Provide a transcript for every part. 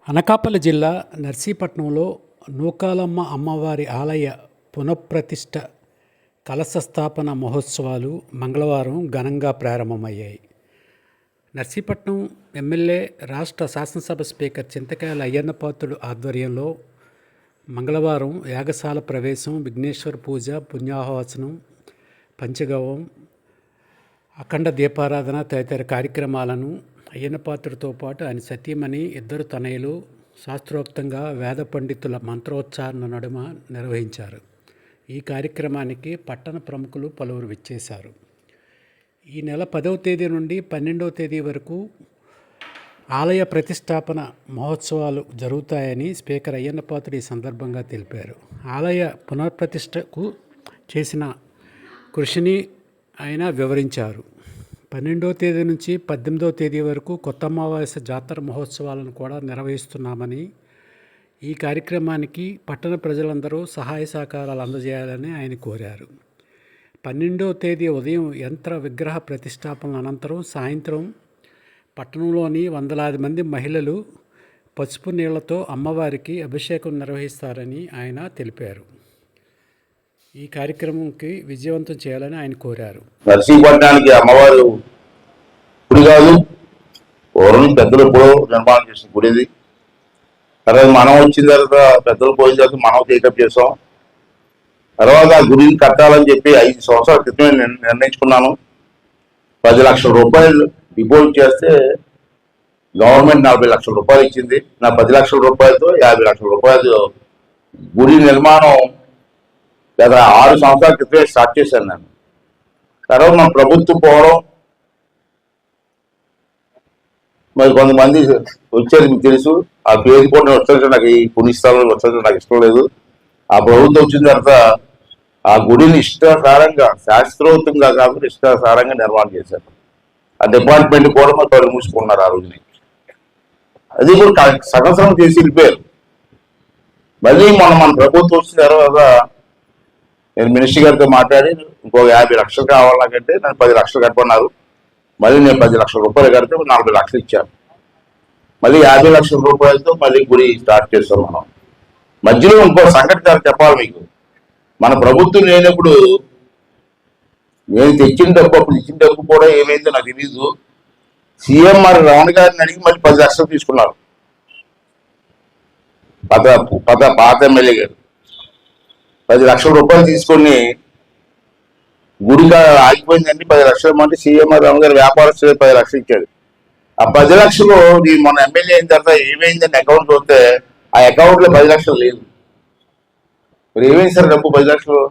అనకాపల్లి జిల్లా నర్సీపట్నంలో నూకాలమ్మ అమ్మవారి ఆలయ పునఃప్రతిష్ఠ కలశ స్థాపన మహోత్సవాలు మంగళవారం ఘనంగా ప్రారంభమయ్యాయి. నర్సీపట్నం ఎమ్మెల్యే, రాష్ట్ర శాసనసభ స్పీకర్ చింతకాయల అయ్యన్నపాత్రుడు ఆధ్వర్యంలో మంగళవారం యాగశాల ప్రవేశం, విఘ్నేశ్వర పూజ, పుణ్యాహవచనం, పంచగవం, అఖండ దీపారాధన తదితర కార్యక్రమాలను అయ్యన్నపాత్రుడితో పాటు ఆయన సతీమణి, ఇద్దరు తనయులు శాస్త్రోక్తంగా వేద పండితుల మంత్రోచ్చారణ నడుమ నిర్వహించారు. ఈ కార్యక్రమానికి పట్టణ ప్రముఖులు పలువురు విచ్చేశారు. ఈ నెల 10వ తేదీ నుండి 12వ తేదీ వరకు ఆలయ ప్రతిష్టాపన మహోత్సవాలు జరుగుతాయని స్పీకర్ అయ్యన్నపాత్రుడు ఈ సందర్భంగా తెలిపారు. ఆలయ పునఃప్రతిష్టకు చేసిన కృషిని ఆయన వివరించారు. 12వ తేదీ నుంచి 18వ తేదీ వరకు కొత్త అమావాస్య జాతర మహోత్సవాలను కూడా నిర్వహిస్తున్నామని, ఈ కార్యక్రమానికి పట్టణ ప్రజలందరూ సహాయ సహకారాలు అందజేయాలని ఆయన కోరారు. 12వ తేదీ ఉదయం యంత్ర విగ్రహ ప్రతిష్టాపన అనంతరం సాయంత్రం పట్టణంలోని వందలాది మంది మహిళలు పసుపు నీళ్లతో అమ్మవారికి అభిషేకం నిర్వహిస్తారని ఆయన తెలిపారు. ఈ కార్యక్రమంకి విజయవంతం చేయాలని ఆయన కోరారు. నర్సీపట్నానికి అమ్మవారు గుడి కాదు, పూర్వం పెద్దలు ఎప్పుడో నిర్మాణం చేసిన గుడి ఇది. తర్వాత మనం వచ్చిన తర్వాత పెద్దలు పోయిన తర్వాత మనం టేకప్ చేసాం. తర్వాత ఆ గుడిని కట్టాలని చెప్పి 5 సంవత్సరాల క్రితమే నిర్ణయించుకున్నాను. 10 లక్షల రూపాయలు డిపాజిట్ చేస్తే గవర్నమెంట్ 40 లక్షల రూపాయలు ఇచ్చింది. నా 10 లక్షల రూపాయలతో 50 లక్షల రూపాయలు గుడి నిర్మాణం గత 6 సంవత్సరాల క్రితమే స్టార్ట్ చేశాను నేను. తర్వాత మన ప్రభుత్వం పోవడం, మరి కొంతమంది వచ్చేది మీకు తెలుసు. ఆ పేరు కూడా వచ్చేది నాకు, ఈ పుణ్యస్థలాలు వచ్చేది నాకు ఇష్టం లేదు. ఆ ప్రభుత్వం వచ్చిన తర్వాత ఆ గుడిని ఇష్టాసారంగా, శాస్త్రోక్తంగా కాకుండా ఇష్టాసారంగా నిర్మాణం చేశారు. ఆ డిపార్ట్మెంట్ కూడా మరి వాళ్ళు మూసుకున్నారు ఆ రోజుని. అది కూడా సంవత్సరం చేసి వెళ్ళిపోయారు. మళ్ళీ మన ప్రభుత్వం వచ్చిన తర్వాత నేను మినిస్టర్ గారితో మాట్లాడి ఇంకో 50 లక్షలు కావాలి నాకంటే నేను 10 లక్షలు కట్టుకున్నారు. మళ్ళీ నేను 10 లక్షల రూపాయలు కడితే 40 లక్షలు ఇచ్చాను. మళ్ళీ 50 లక్షల రూపాయలతో మళ్ళీ గుడి స్టార్ట్ చేస్తాం మనం. మధ్యలో ఇంకో సంఘటన చెప్పాలి మీకు. మన ప్రభుత్వం లేనప్పుడు నేను తెచ్చిన డబ్బు, అప్పుడు ఇచ్చిన డబ్బు కూడా ఏమైందో నాకు తెలీదు. సీఎంఆర్ రమణ గారిని అడిగి మళ్ళీ 10 లక్షలు తీసుకున్నారు. పాత ఎమ్మెల్యే గారు 10 లక్షల రూపాయలు తీసుకొని గుడిగా ఆగిపోయిందండి. 10 లక్షలు అంటే సీఎంఆర్ రావు గారు వ్యాపారస్తులు 10 లక్షలు ఇచ్చాడు. ఆ 10 లక్షలు మన ఎమ్మెల్యే అయిన తర్వాత ఏమైందని అకౌంట్ చూస్తే ఆ అకౌంట్లో 10 లక్షలు లేదు. మరి ఏమైంది సార్ డబ్బు 10 లక్షలు?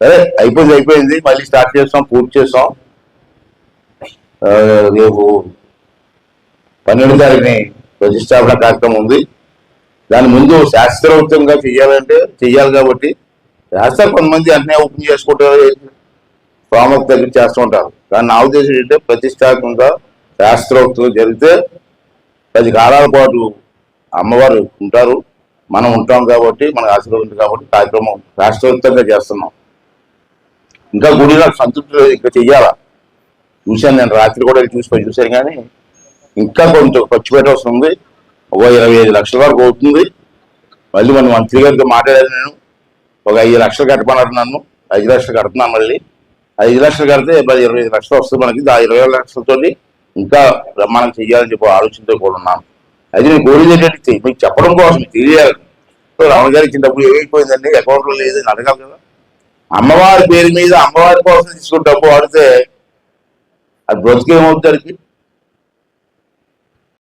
సరే అయిపోయింది. మళ్ళీ స్టార్ట్ చేస్తాం, పూర్తి చేస్తాం. రేపు 12వ తారీఖుని ప్రతిష్టాపన కార్యక్రమం ఉంది. దాని ముందు శాస్త్రోక్తంగా చెయ్యాలి కాబట్టి శాస్త్రం కొంతమంది అన్నీ ఓపెన్ చేసుకుంటారు, ప్రాముఖ్యత దగ్గర చేస్తూ ఉంటారు. కానీ నా ఉద్దేశం ఏంటంటే ప్రతిష్టాత్మకంగా శాస్త్రోక్తంగా జరిగితే 10 కాలాల పాటు అమ్మవారు ఉంటారు, మనం ఉంటాం కాబట్టి, మనకు ఆశీర్వదించారు కాబట్టి కార్యక్రమం శాస్త్రోక్తంగా చేస్తున్నాం. ఇంకా గుడి నాకు సంతృప్తి లేదు, ఇంకా చెయ్యాలా. చూశాను నేను, రాత్రి కూడా చూశాను. కానీ ఇంకా కొంచెం ఖర్చు పెట్టవలసి ఉంది. 25 లక్షల వరకు అవుతుంది. మళ్ళీ మన మంత్రి గారితో మాట్లాడాను నేను. ఒక 5 లక్షలు కట్టమన్నారు నన్ను. 5 లక్షలు కడుతున్నాను. మళ్ళీ 5 లక్షలు కడితే 25 లక్షలు వస్తుంది మనకి. ఆ 20 లక్షలతో ఇంకా బ్రహ్మాండం చెయ్యాలని చెప్పి ఆలోచనతో కూడా ఉన్నాను. అది నేను కోరేది ఏంటంటే మీకు చెప్పడం కోసం తెలియాలి. రావణ గారు ఇచ్చిన డబ్బులు ఏమైపోయిందండి, అకౌంట్లో లేదు అని అడగాలి కదా. అమ్మవారి పేరు మీద అమ్మవారి కోసం తీసుకున్న డబ్బు వాడితే అది బ్రతికేమవుతారికి.